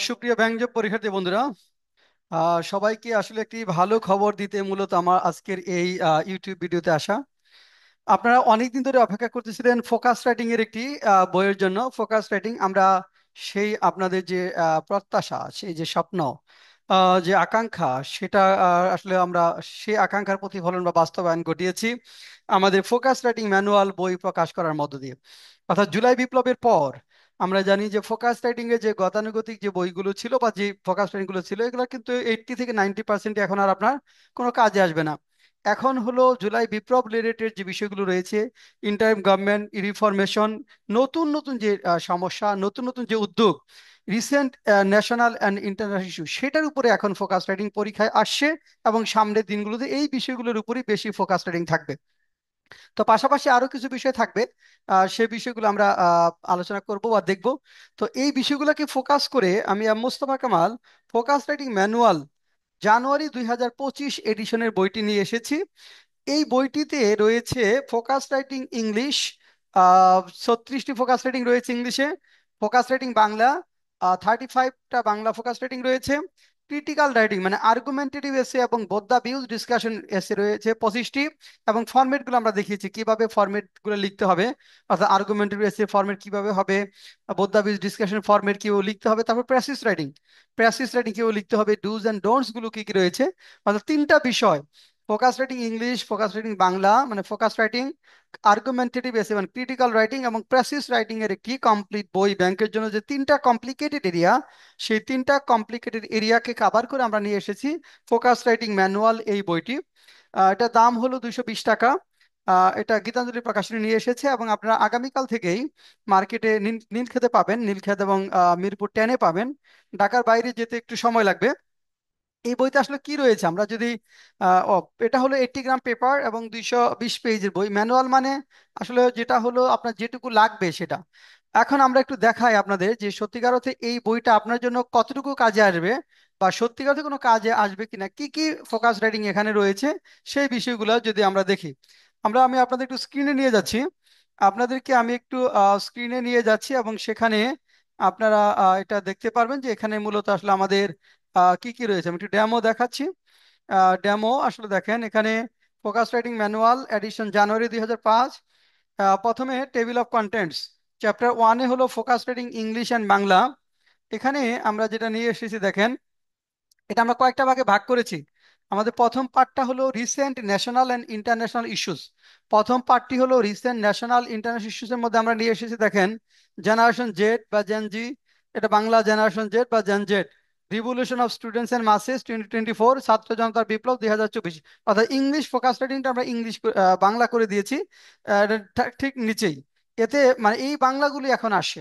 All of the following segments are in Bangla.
সুপ্রিয় ব্যাংক পরীক্ষার্থী বন্ধুরা, সবাইকে আসলে একটি ভালো খবর দিতে মূলত আমার আজকের এই ইউটিউব ভিডিওতে আসা। আপনারা অনেকদিন ধরে অপেক্ষা করতেছিলেন ফোকাস রাইটিং এর একটি বইয়ের জন্য। ফোকাস রাইটিং আমরা সেই আপনাদের যে প্রত্যাশা, সেই যে স্বপ্ন, যে আকাঙ্ক্ষা, সেটা আসলে আমরা সেই আকাঙ্ক্ষার প্রতিফলন বা বাস্তবায়ন ঘটিয়েছি আমাদের ফোকাস রাইটিং ম্যানুয়াল বই প্রকাশ করার মধ্য দিয়ে। অর্থাৎ জুলাই বিপ্লবের পর আমরা জানি যে ফোকাস রাইটিং এর যে গতানুগতিক যে বইগুলো ছিল বা যে ফোকাস রাইটিং গুলো ছিল, এগুলো কিন্তু 80 থেকে 90% এখন আর আপনার কোনো কাজে আসবে না। এখন হলো জুলাই বিপ্লব রিলেটেড যে বিষয়গুলো রয়েছে, ইন্টারিম গভর্নমেন্ট রিফরমেশন, নতুন নতুন যে সমস্যা, নতুন নতুন যে উদ্যোগ, recent national and international issue, সেটার উপরে এখন ফোকাস রাইটিং পরীক্ষায় আসছে। এবং সামনের দিনগুলোতে এই বিষয়গুলোর উপরই বেশি ফোকাস রাইটিং থাকবে। তো পাশাপাশি আরো কিছু বিষয় থাকবে, সেই বিষয়গুলো আমরা আলোচনা করব বা দেখব। তো এই বিষয়গুলোকে ফোকাস করে আমি Mostafa Kamal focus writing manual January 2025 এডিশনের বইটি নিয়ে এসেছি। এই বইটিতে রয়েছে ফোকাস রাইটিং ইংলিশ, 36টি ফোকাস রাইটিং রয়েছে ইংলিশে। ফোকাস রাইটিং বাংলা, 35টা বাংলা ফোকাস রাইটিং রয়েছে। ক্রিটিক্যাল রাইটিং মানে আর্গুমেন্টেটিভ এসে এবং বোথ দা ভিউজ ডিসকাশন এসে রয়েছে 25টি। এবং ফরম্যাটগুলো আমরা দেখিয়েছি কিভাবে ফরম্যাটগুলো লিখতে হবে, অর্থাৎ আর্গুমেন্টেটিভ এসে ফরম্যাট কিভাবে হবে, বোথ দা ভিউজ ডিসকাশন ফরম্যাট কিভাবে লিখতে হবে, তারপর প্যাসিজ রাইটিং, প্যাসিজ রাইটিং কিভাবে লিখতে হবে, ডুজ অ্যান্ড ডোন্টস গুলো কি কি রয়েছে। অর্থাৎ তিনটা বিষয়, focus writing English, focus writing Bangla মানে ফোকাস রাইটিং, আর্গুমেন্টেটিভ এসে মানে ক্রিটিক্যাল রাইটিং এবং প্রেসিস রাইটিং এর একটি কমপ্লিট বই। ব্যাংকের জন্য যে তিনটা কমপ্লিকেটেড এরিয়া, সেই তিনটা কমপ্লিকেটেড এরিয়াকে কভার করে আমরা নিয়ে এসেছি ফোকাস রাইটিং ম্যানুয়াল এই বইটি। এটা দাম হলো 220 টাকা। এটা গীতাঞ্জলি প্রকাশনী নিয়ে এসেছে এবং আপনারা আগামীকাল থেকেই মার্কেটে নীলক্ষেতে পাবেন, নীলক্ষেত এবং মিরপুর 10-এ পাবেন। ঢাকার বাইরে যেতে একটু সময় লাগবে। এই বইতে আসলে কি রয়েছে আমরা যদি এটা হলো 80 গ্রাম পেপার এবং 220 পেজের বই। ম্যানুয়াল মানে আসলে যেটা হলো আপনার যেটুকু লাগবে সেটা। এখন আমরা একটু দেখাই আপনাদের যে সত্যিকার অর্থে এই বইটা আপনার জন্য কতটুকু কাজে আসবে বা সত্যিকার অর্থে কোনো কাজে আসবে কিনা, কি কি ফোকাস রাইটিং এখানে রয়েছে, সেই বিষয়গুলো যদি আমরা দেখি। আমি আপনাদের একটু স্ক্রিনে নিয়ে যাচ্ছি, আপনাদেরকে আমি একটু স্ক্রিনে নিয়ে যাচ্ছি এবং সেখানে আপনারা এটা দেখতে পারবেন যে এখানে মূলত আসলে আমাদের কি কি রয়েছে। আমি একটু ডেমো দেখাচ্ছি। ডেমো আসলে দেখেন এখানে ফোকাস রাইটিং ম্যানুয়াল এডিশন জানুয়ারি 2005। প্রথমে টেবিল অফ কন্টেন্টস, চ্যাপ্টার 1-এ হলো focus writing English and Bangla. এখানে আমরা যেটা নিয়ে এসেছি দেখেন, এটা আমরা কয়েকটা ভাগে ভাগ করেছি। আমাদের প্রথম পার্টটা হলো recent national and international issues. প্রথম পার্টটি হলো রিসেন্ট ন্যাশনাল ইন্টারন্যাশনাল ইস্যুস এর মধ্যে আমরা নিয়ে এসেছি দেখেন জেনারেশন জেড বা জেন জি, এটা বাংলা জেনারেশন জেড বা Gen Z, revolution of students and masses 2024, ছাত্র জনতার বিপ্লব 2024। অর্থাৎ ইংলিশ ফোকাস রাইটিংটা আমরা ইংলিশ বাংলা করে দিয়েছি এটা ঠিক নিচেই। এতে মানে এই বাংলাগুলি এখন আসে,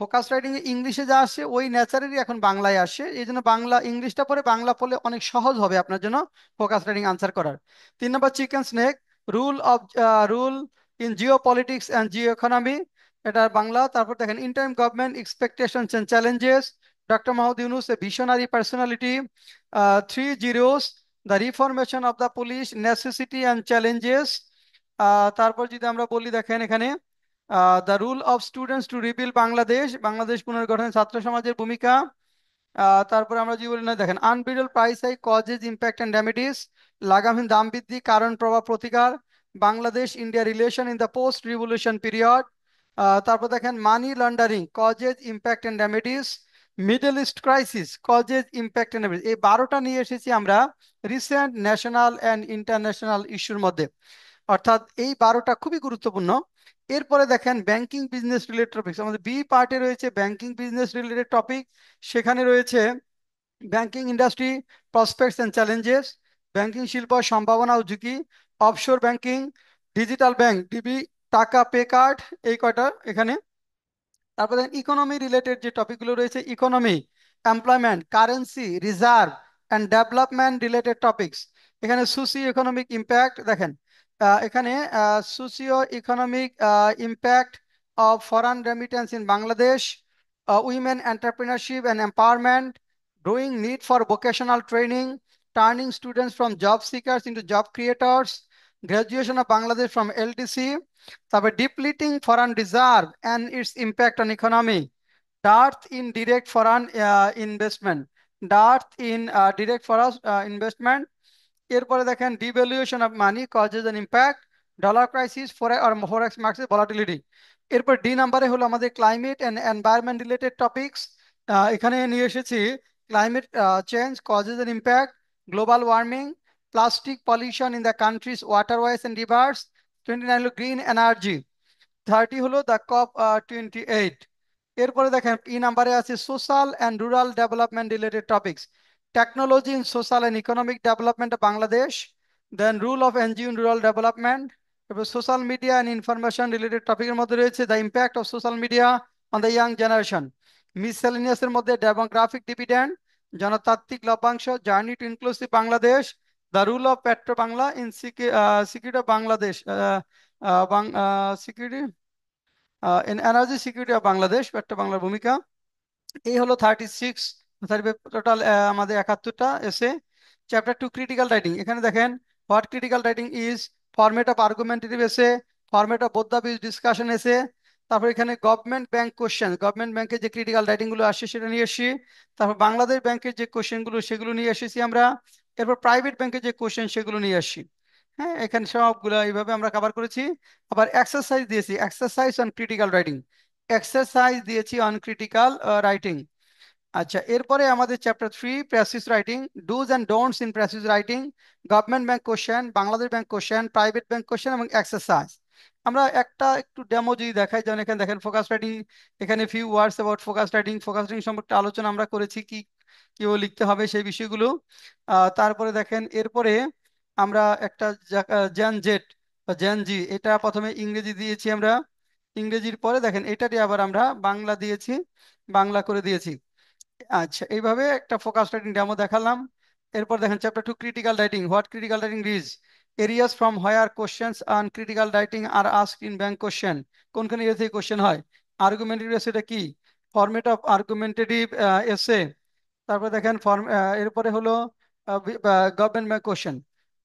ফোকাস রাইটিং এ ইংলিশে যা আসে ওই ন্যাচারেরই এখন বাংলায় আসে। এই জন্য বাংলা ইংলিশটা পরে বাংলা পড়লে অনেক সহজ হবে আপনার জন্য ফোকাস রাইটিং আনসার করার। 3 নম্বর chicken's neck, role of role in geopolitics and geoeconomy, এটা বাংলা। তারপর দেখেন interim government expectations and challenges, doctor Mahmud Yunus a visionary personality, 3 zeros, the reformation of the police necessity and challenges. তারপর যদি আমরা বলি দেখেন এখানে the role of students to rebuild Bangladesh, Bangladesh পুনর্গঠনে ছাত্র সমাজের ভূমিকা। তারপরে আমরা যদি বলি না দেখেন unbridled price hike causes impact and remedies, লাগামহীন দাম বৃদ্ধি কারণ প্রভাব প্রতিকার, Bangladesh India relation in the post revolution period. তারপর দেখেন money laundering causes impact and remedies, middle east crisis causes impact and remedies. এই 12টা নিয়ে এসেছি আমরা রিসেন্ট ন্যাশনাল অ্যান্ড ইন্টারন্যাশনাল ইস্যুর মধ্যে। অর্থাৎ এই 12টা খুবই গুরুত্বপূর্ণ। এরপরে দেখেন ব্যাংকিং বিজনেস রিলেটেড টপিক, আমাদের বি পার্টে রয়েছে ব্যাংকিং বিজনেস রিলেটেড টপিক। সেখানে রয়েছে banking industry prospects and challenges, banking শিল্প সম্ভাবনা ও ঝুঁকি, offshore banking, digital bank DB, টাকা পে কার্ড, এই কয়টা এখানে। তারপরে দেখেন ইকোনমি রিলেটেড যে টপিকগুলো রয়েছে, economy, employment, currency, reserve and development related topics. এখানে সোসিও ইকোনমিক ইম্প্যাক্ট দেখেন, এখানে socio economic impact of foreign remittance in Bangladesh, women entrepreneurship and empowerment, growing need for vocational training, turning students from job seekers into job creators, graduation of Bangladesh from LDC. তারপর depleting foreign reserve and its impact on economy, Dearth in direct foreign investment, dearth in direct foreign investment। এরপরে দেখেন devaluation of money causes an impact, dollar crisis, forex market volatility. এরপর ডি নাম্বারে হলো আমাদের climate and environment related topics. এখানে নিয়ে এসেছি climate change causes and impact, global warming, plastic pollution in the countries waterways and rivers. 29 হলো গ্রিন এনার্জি। 30 হলো দ্য কপ 28। এরপরে দেখেন ই নাম্বারে আছে social and rural development related topics, technology in social and economic development Bangladesh, then role of NGO in rural development. এরপর social media and information related টপিকের মধ্যে রয়েছে the impact of social media on the young generation. মিসসেলেনিয়াসের মধ্যে ডেমোগ্রাফিক ডিভিডেন্ড, জনতাত্ত্বিক লভ্যাংশ, journey to inclusive Bangladesh, the role of Petrobangla in security of Bangladesh, security in energy security of Bangladesh, পেট্রো বাংলার ভূমিকা। এই হলো 36, টোটাল আমাদের 71টা এসে। চ্যাপ্টার 2 ক্রিটিক্যাল রাইটিং, এখানে দেখেন what critical writing is, format of argumentative এসে, format of both the views discussion এসে। তারপর এখানে গভর্নমেন্ট ব্যাংক কোশ্চেন, গভর্নমেন্ট ব্যাংকের যে ক্রিটিক্যাল রাইটিং গুলো আসছে সেটা নিয়ে এসেছি। তারপর বাংলাদেশ ব্যাংকের যে কোশ্চেন গুলো সেগুলো নিয়ে এসেছি আমরা। এরপর প্রাইভেট ব্যাংকের যে কোশ্চেন সেগুলো নিয়ে আসছি। হ্যাঁ, এখানে সবগুলো এইভাবে আমরা কভার করেছি। আবার এক্সারসাইজ দিয়েছি, exercise on critical writing, exercise দিয়েছি অন ক্রিটিক্যাল রাইটিং। আচ্ছা, এরপরে আমাদের chapter 3 passage writing, dos and don'ts in passage writing, government bank question, Bangladesh bank question, private bank question এবং এক্সারসাইজ। আমরা একটা একটু ডেমো যদি দেখাই, যেমন এখানে দেখেন ফোকাস রাইটিং, এখানে few words about focus writing, focus writing সম্পর্কে আলোচনা আমরা করেছি, কি কিভাবে লিখতে হবে সেই বিষয়গুলো। তারপরে দেখেন এরপরে আমরা একটা জ্যান জেট বা জ্যান জি, এটা প্রথমে ইংরেজি দিয়েছি আমরা, ইংরেজির পরে দেখেন এটারই আবার আমরা বাংলা দিয়েছি, বাংলা করে দিয়েছি। আচ্ছা, এইভাবে একটা ফোকাস রাইটিং ডেমো দেখালাম। এরপর দেখেন chapter 2 critical writing, what critical writing is, areas from where questions on critical writing are asked in bank question, কোনখানে এরিয়া থেকে কোশ্চেন হয়, আর্গুমেন্টেটিভ এসেটা কি, ফরম্যাট অফ আর্গুমেন্টেটিভ এসে। তারপরে দেখেন ফর্ম, এরপরে হলো গভর্নমেন্ট ব্যাংক কোশ্চেন।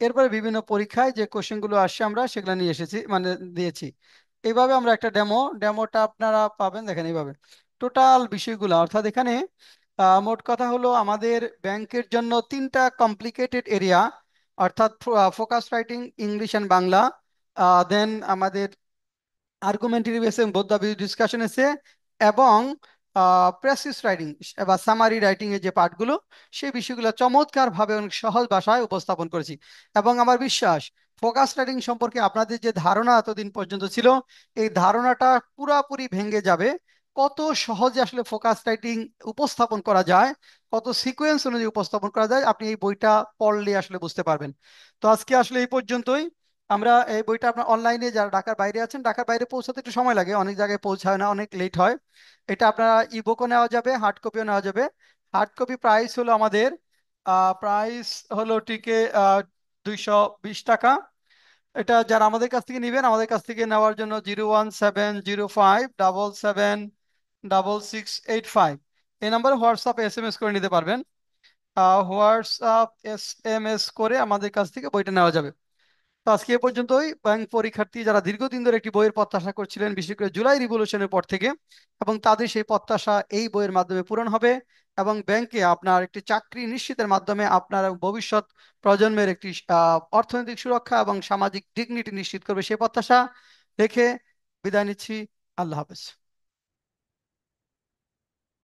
এরপরে বিভিন্ন পরীক্ষায় যে কোশ্চেনগুলো আসছে আমরা সেগুলো নিয়ে এসেছি, মানে দিয়েছি। এইভাবে আমরা একটা ডেমোটা আপনারা পাবেন, দেখেন এইভাবে টোটাল বিষয়গুলো। অর্থাৎ এখানে মোট কথা হলো আমাদের ব্যাংকের জন্য 3টা কমপ্লিকেটেড এরিয়া, অর্থাৎ focus writing, English and Bangla, then আমাদের argumentative based both the view discussion essay, এবং প্রেসিস রাইটিং বা সামারি রাইটিং এর যে পার্টগুলো সেই বিষয়গুলো চমৎকার ভাবে অনেক সহজ ভাষায় উপস্থাপন করেছি। এবং আমার বিশ্বাস ফোকাস রাইটিং সম্পর্কে আপনাদের যে ধারণা এতদিন পর্যন্ত ছিল, এই ধারণাটা পুরাপুরি ভেঙে যাবে। কত সহজে আসলে ফোকাস রাইটিং উপস্থাপন করা যায়, কত সিকোয়েন্স অনুযায়ী উপস্থাপন করা যায়, আপনি এই বইটা পড়লে আসলে বুঝতে পারবেন। তো আজকে আসলে এই পর্যন্তই। আমরা এই বইটা আপনার অনলাইনে, যারা ঢাকার বাইরে আছেন, ঢাকার বাইরে পৌঁছাতে একটু সময় লাগে, অনেক জায়গায় পৌঁছায় না, অনেক লেট হয়। এটা আপনারা ইবুকও নেওয়া যাবে, হার্ড কপিও নেওয়া যাবে। হার্ড কপি প্রাইস হলো আমাদের প্রাইস হলো টিকে 220 টাকা। এটা যারা আমাদের কাছ থেকে নেবেন, আমাদের কাছ থেকে নেওয়ার জন্য 01705776685 এই নাম্বারে হোয়াটসঅ্যাপ SMS করে নিতে পারবেন। হোয়াটসঅ্যাপ SMS করে আমাদের কাছ থেকে বইটা নেওয়া যাবে। তো আজকে এ পর্যন্তই। ব্যাংক পরীক্ষার্থী যারা দীর্ঘদিন ধরে একটি বইয়ের প্রত্যাশা করছিলেন, বিশেষ করে জুলাই রিভলিউশনের পর থেকে, এবং তাদের সেই প্রত্যাশা এই বইয়ের মাধ্যমে পূরণ হবে, এবং ব্যাংকে আপনার একটি চাকরি নিশ্চিতের মাধ্যমে আপনার ভবিষ্যৎ প্রজন্মের একটি অর্থনৈতিক সুরক্ষা এবং সামাজিক ডিগনিটি নিশ্চিত করবে, সেই প্রত্যাশা রেখে বিদায় নিচ্ছি। আল্লাহ হাফেজ।